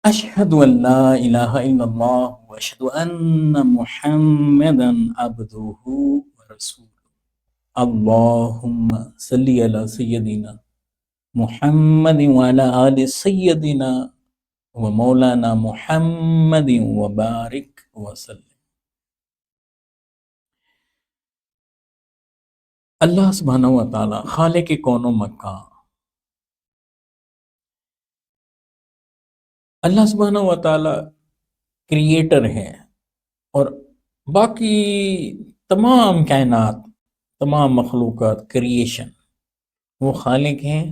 اشہد ان لا الہ الا اللہ واشہد ان محمدا عبدہ ورسولہ اللہم صلی علی سیدنا محمد وعلی آل سیدنا ومولانا محمد وبارک وسلم۔ اللہ سبحانہ وتعالی خالق کون و مکان، اللہ سبحانہ وتعالی کریٹر ہے، اور باقی تمام کائنات، تمام مخلوقات، کریشن، وہ خالق ہیں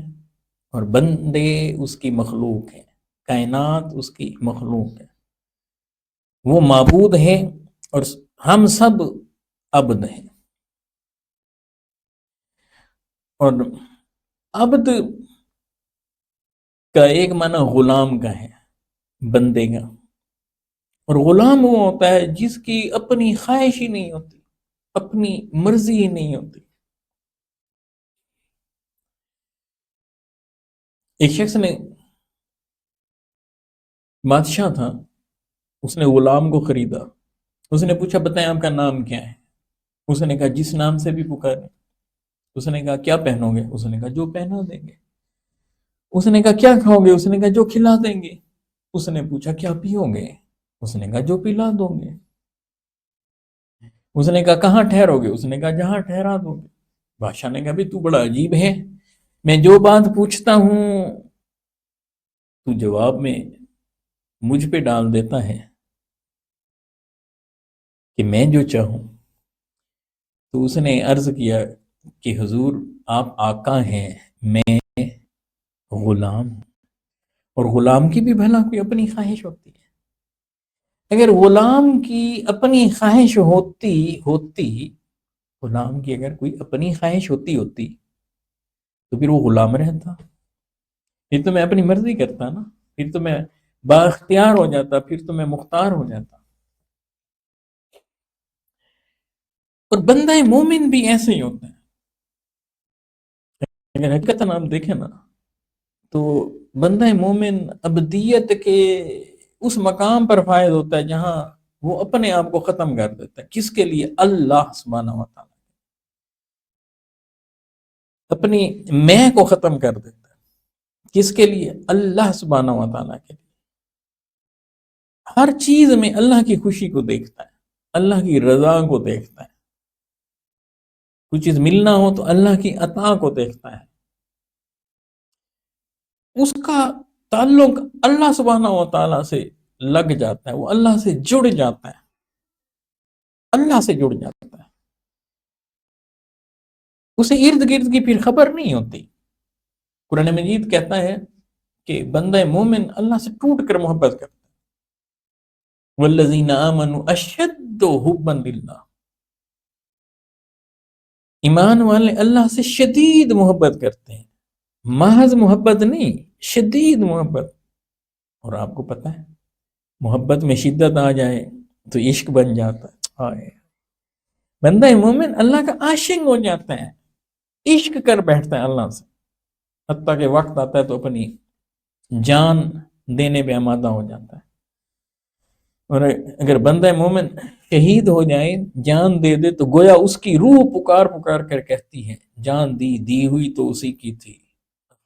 اور بندے اس کی مخلوق ہیں، کائنات اس کی مخلوق ہے، وہ معبود ہے اور ہم سب عبد ہیں۔ اور عبد کا ایک معنی غلام کا ہے، بندے کا، اور غلام وہ ہوتا ہے جس کی اپنی خواہش ہی نہیں ہوتی، اپنی مرضی ہی نہیں ہوتی۔ ایک شخص نے، بادشاہ تھا، اس نے غلام کو خریدا، اس نے پوچھا بتائیں آپ کا نام کیا ہے؟ اس نے کہا جس نام سے بھی پکارے۔ اس نے کہا کیا پہنو گے؟ اس نے کہا جو پہنا دیں گے۔ اس نے کہا کیا کھاؤ گے؟ اس نے کہا جو کھلا دیں گے۔ اس نے پوچھا کیا پیو گے؟ اس نے کہا جو پلا دو گے۔ اس نے کہا کہاں ٹھہرو گے؟ اس نے کہا جہاں ٹھہرا دو گے۔ بادشاہ نے کہا بھی تو بڑا عجیب ہے، میں جو بات پوچھتا ہوں تو جواب میں مجھ پہ ڈال دیتا ہے کہ میں جو چاہوں۔ تو اس نے عرض کیا کہ حضور آپ آقا ہیں، میں غلام ہوں، اور غلام کی بھی بھلا کوئی اپنی خواہش ہوتی ہے؟ اگر غلام کی اپنی خواہش ہوتی غلام کی اگر کوئی اپنی خواہش ہوتی تو پھر وہ غلام رہتا، پھر تو میں اپنی مرضی کرتا نا، پھر تو میں بااختیار ہو جاتا، پھر تو میں مختار ہو جاتا۔ اور بندہ مومن بھی ایسے ہی ہوتا ہے۔ اگر حقیقت آپ دیکھیں نا تو بندہ مومن عبدیت کے اس مقام پر فائز ہوتا ہے جہاں وہ اپنے آپ کو ختم کر دیتا ہے۔ کس کے لیے؟ اللہ سبحانہ و تعالیٰ، اپنی میں کو ختم کر دیتا ہے۔ کس کے لیے؟ اللہ سبحانہ و تعالیٰ کے لیے۔ ہر چیز میں اللہ کی خوشی کو دیکھتا ہے، اللہ کی رضا کو دیکھتا ہے۔ کوئی چیز ملنا ہو تو اللہ کی عطا کو دیکھتا ہے۔ اس کا تعلق اللہ سبحانہ و تعالیٰ سے لگ جاتا ہے، وہ اللہ سے جڑ جاتا ہے، اللہ سے جڑ جاتا ہے۔ اسے ارد گرد کی پھر خبر نہیں ہوتی۔ قرآن مجید کہتا ہے کہ بندہ مومن اللہ سے ٹوٹ کر محبت کرتا ہے، والذین آمنوا اشد حبا للہ، ایمان والے اللہ سے شدید محبت کرتے ہیں، محض محبت نہیں، شدید محبت۔ اور آپ کو پتہ ہے محبت میں شدت آ جائے تو عشق بن جاتا ہے۔ ہائے، بندہ مومن اللہ کا عاشق ہو جاتا ہے، عشق کر بیٹھتا ہے اللہ سے، حتیٰ کہ وقت آتا ہے تو اپنی جان دینے پہ آمادہ ہو جاتا ہے۔ اور اگر بندہ مومن شہید ہو جائے، جان دے دے، تو گویا اس کی روح پکار پکار کر کہتی ہے جان دی ہوئی تو اسی کی تھی،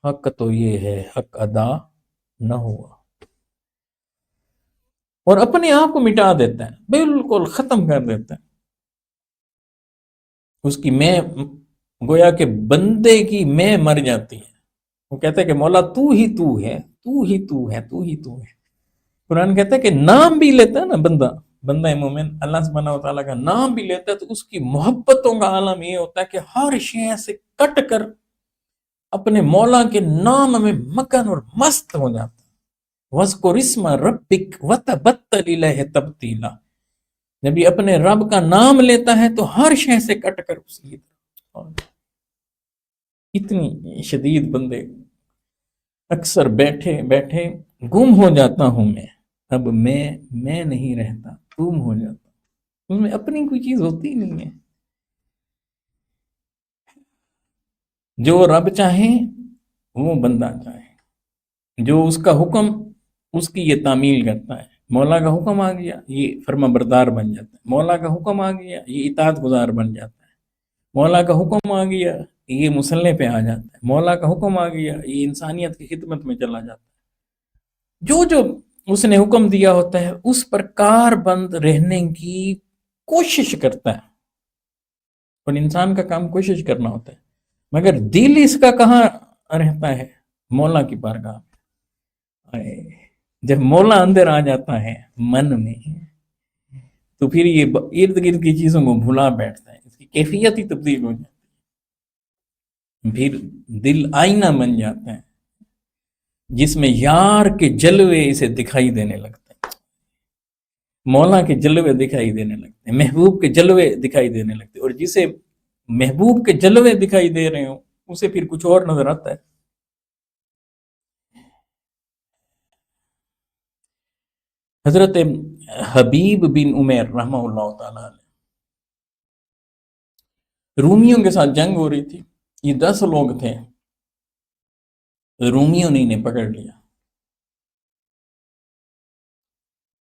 حق تو یہ ہے حق ادا نہ ہوا، اور اپنے آپ کو مٹا دیتا ہے، بالکل ختم کر دیتا ہے۔ اس کی میں، گویا کہ بندے کی میں مر جاتی ہے۔ وہ کہتا ہے کہ مولا تو ہی تو ہے، تو ہی تو ہے، تو ہی تو ہے۔ قرآن کہتا ہے کہ نام بھی لیتا ہے نا بندہ مومن اللہ سبحانہ و تعالیٰ کا نام بھی لیتا ہے تو اس کی محبتوں کا عالم یہ ہوتا ہے کہ ہر شے سے کٹ کر اپنے مولا کے نام میں مگن اور مست ہو جاتا ہے۔ وَاذْكُرِ اسْمَ رَبِّكَ وَتَبَتَّلْ إِلَيْهِ تَبْتِيلًا، جب یہ اپنے رب کا نام لیتا ہے تو ہر شے سے کٹ کر اس کی طرف۔ اتنی شدید بندے، اکثر بیٹھے بیٹھے گم ہو جاتا ہوں میں، اب میں نہیں رہتا، گم ہو جاتا، اس میں اپنی کوئی چیز ہوتی نہیں ہے۔ جو رب چاہے وہ بندہ چاہے، جو اس کا حکم اس کی یہ تعمیل کرتا ہے. مولا کا حکم آ گیا یہ فرما بردار بن جاتا ہے. مولا کا حکم آ گیا یہ اطاعت گزار بن جاتا ہے. مولا کا حکم آ گیا یہ مسلح پہ آ جاتا ہے. مولا کا حکم آ گیا یہ انسانیت کی خدمت میں چلا جاتا ہے. جو جو اس نے حکم دیا ہوتا ہے اس پر کار بند رہنے کی کوشش کرتا ہے. اور انسان کا کام کوشش کرنا ہوتا ہے، مگر دل اس کا کہاں رہتا ہے؟ مولا کی بارگاہ میں. جب مولا اندر آ جاتا ہے من میں تو پھر یہ ارد گرد کی چیزوں کو بھلا بیٹھتا ہے، اس کی کیفیت ہی تبدیل ہو جاتی ہے. پھر دل آئینہ بن جاتا ہے جس میں یار کے جلوے اسے دکھائی دینے لگتے ہیں، مولا کے جلوے دکھائی دینے لگتے ہیں، محبوب کے جلوے دکھائی دینے لگتے ہیں. اور جسے محبوب کے جلوے دکھائی دے رہے ہوں اسے پھر کچھ اور نظر آتا ہے. حضرت حبیب بن عمیر رحمہ اللہ تعالی رومیوں کے ساتھ جنگ ہو رہی تھی. یہ 10 لوگ تھے، رومیوں نے انہیں پکڑ لیا.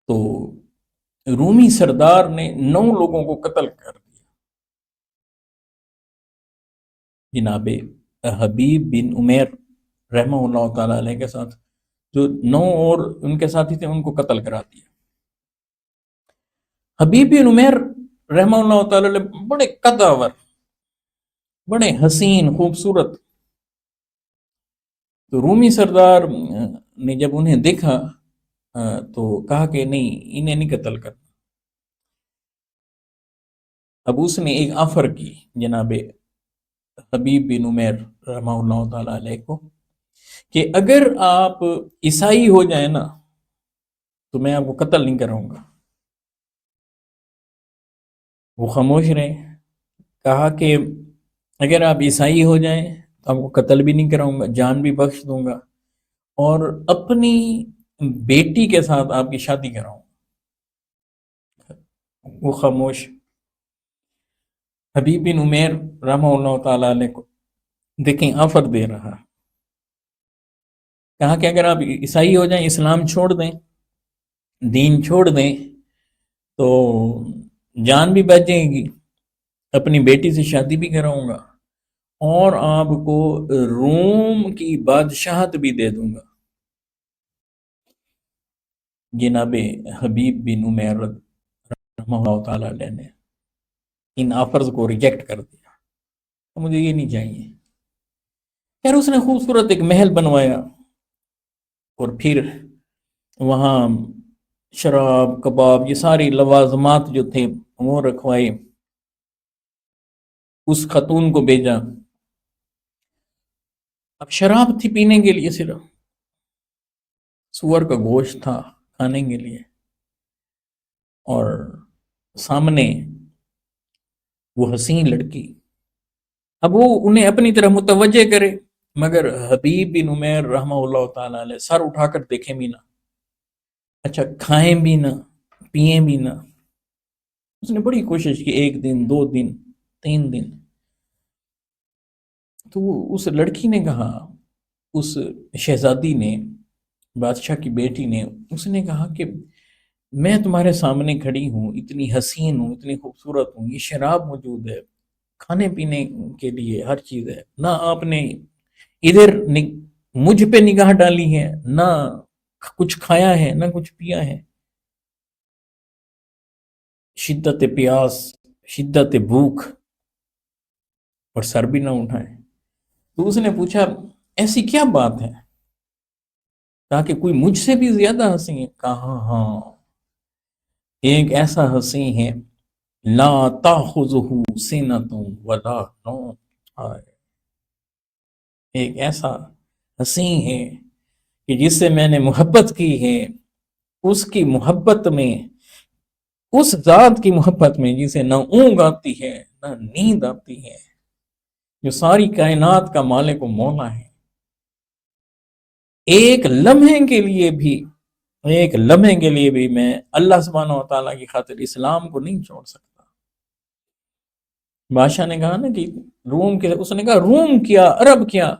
تو رومی سردار نے 9 لوگوں کو قتل کر دیا. جناب حبیب بن عمیر رحمہ اللہ تعالی علیہ کے ساتھ جو 9 اور ان کے ساتھی تھے ان کو قتل کرا دیا. حبیب بن عمیر رحمہ اللہ تعالی علیہ بڑے قداور، بڑے حسین خوبصورت. تو رومی سردار نے جب انہیں دیکھا تو کہا کہ نہیں انہیں نہیں قتل کرنا. اب اس نے ایک آفر کی جناب حبیب بن عمیر رحمہ اللہ تعالی علیہ کو کہ اگر آپ عیسائی ہو جائیں نا تو میں آپ کو قتل نہیں کراؤں گا. وہ خاموش رہے. کہا کہ اگر آپ عیسائی ہو جائیں تو آپ کو قتل بھی نہیں کراؤں گا، جان بھی بخش دوں گا، اور اپنی بیٹی کے ساتھ آپ کی شادی کراؤں. وہ خاموش. حبیب بن عمیر رحمہ اللہ تعالی علیہ کو دیکھیں آفر دے رہا. کہا کہ اگر آپ عیسائی ہو جائیں، اسلام چھوڑ دیں، دین چھوڑ دیں تو جان بھی بچ جائے گی، اپنی بیٹی سے شادی بھی کراؤں گا، اور آپ کو روم کی بادشاہت بھی دے دوں گا. جناب حبیب بن عمیر رحمہ اللہ تعالی علیہ نے ان آفرز کو ریجیکٹ کر دیا. مجھے یہ نہیں چاہیے. یار اس نے خوبصورت ایک محل بنوایا اور پھر وہاں شراب کباب یہ ساری لوازمات جو تھے وہ رکھوائے. اس خاتون کو بھیجا. اب شراب تھی پینے کے لیے، صرف سور کا گوشت تھا کھانے کے لیے، اور سامنے وہ حسین لڑکی. اب وہ انہیں اپنی طرح متوجہ کرے، مگر حبیب بن عمیر رحمہ اللہ تعالی علیہ سر اٹھا کر دیکھیں بھی نہ، اچھا کھائیں بھی نہ، پیئیں بھی نہ. اس نے بڑی کوشش کی، 1 دن 2 دن 3 دن. تو اس لڑکی نے کہا، اس شہزادی نے، بادشاہ کی بیٹی نے، اس نے کہا کہ میں تمہارے سامنے کھڑی ہوں، اتنی حسین ہوں، اتنی خوبصورت ہوں، یہ شراب موجود ہے، کھانے پینے کے لیے ہر چیز ہے، نہ آپ نے ادھر مجھ پہ نگاہ ڈالی ہے، نہ کچھ کھایا ہے نہ کچھ پیا ہے. شدت پیاس، شدت بھوک، اور سر بھی نہ اٹھائے. تو اس نے پوچھا ایسی کیا بات ہے، تاکہ کوئی مجھ سے بھی زیادہ ہنسی ہے. کہا ہاں ایک ایسا ہنسی ہے، لا تاخذہ سنۃ ولا نوم. ایک ایسا ہنسی ہے کہ جس سے میں نے محبت کی ہے، اس کی محبت میں، اس ذات کی محبت میں جسے نہ اونگ آتی ہے نہ نیند آتی ہے، جو ساری کائنات کا مالک و مولا ہے. ایک لمحے کے لیے بھی میں اللہ سبحانہ و تعالیٰ کی خاطر اسلام کو نہیں چھوڑ سکتا. بادشاہ نے کہا نا کہ اس نے کہا روم کیا، عرب کیا،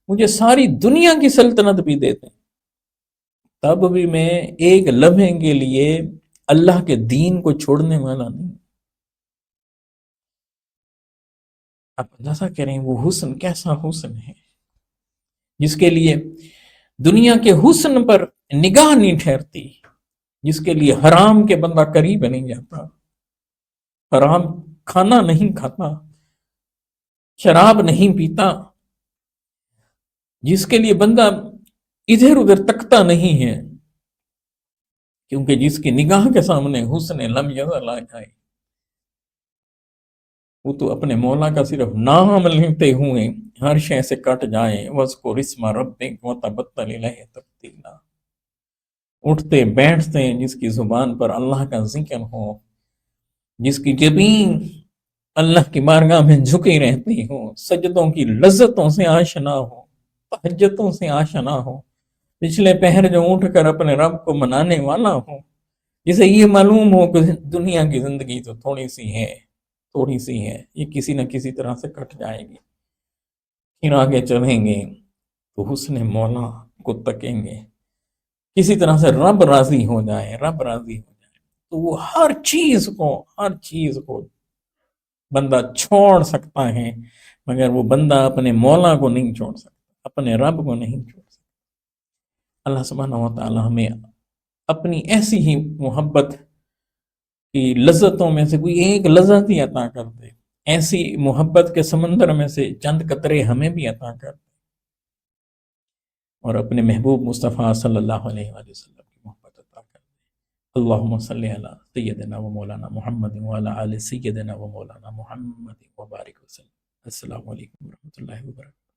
مجھے ساری دنیا کی سلطنت بھی دیتے. تب بھی میں ایک لمحے کے لیے اللہ کے دین کو چھوڑنے والا نہیں۔ آپ اندازہ کریں وہ حسن کیسا حسن ہے جس کے لیے دنیا کے حسن پر نگاہ نہیں ٹھہرتی، جس کے لیے حرام کے بندہ قریب نہیں جاتا، حرام کھانا نہیں کھاتا، شراب نہیں پیتا، جس کے لیے بندہ ادھر ادھر تکتا نہیں ہے، کیونکہ جس کی نگاہ کے سامنے حسن لم یزل آ جائے، وہ تو اپنے مولا کا صرف نام لیتے ہوئے ہر شے سے کٹ جائے۔ وَاذْكُرِ اسْمَ رَبِّكَ وَتَبَتَّلْ إِلَيْهِ تَبْتِيلًا، اٹھتے بیٹھتے جس کی زبان پر اللہ کا ذکر ہو، جس کی جبین اللہ کی بارگاہ میں جھکی رہتی ہو، سجدوں کی لذتوں سے آشنا ہو، تہجدوں سے آشنا ہو، پچھلے پہر جو اٹھ کر اپنے رب کو منانے والا ہو، جسے یہ معلوم ہو کہ دنیا کی زندگی تو تھوڑی سی ہے، تھوڑی سی ہے، یہ کسی نہ کسی طرح سے کٹ جائے گی، پھر آگے چلیں گے تو حسن مولا کو تکیں گے، کسی طرح سے رب راضی ہو جائے، رب راضی ہو جائے تو وہ ہر چیز کو بندہ چھوڑ سکتا ہے، مگر وہ بندہ اپنے مولا کو نہیں چھوڑ سکتا، اپنے رب کو نہیں چھوڑ سکتا۔ اللہ سبحانہ و تعالی ہمیں اپنی ایسی ہی محبت کی لذتوں میں سے کوئی ایک لذت ہی عطا کر دے، ایسی محبت کے سمندر میں سے چند قطرے ہمیں بھی عطا کر دے، اور اپنے محبوب مصطفیٰ صلی اللہ علیہ وآلہ وسلم کی محبت عطا کر دے۔ اللہم صلی علی سیدنا و مولانا محمد وعلی آل سیدنا و مولانا محمد وبارک وسلم۔ السلام علیکم ورحمۃ اللہ وبرکاتہ۔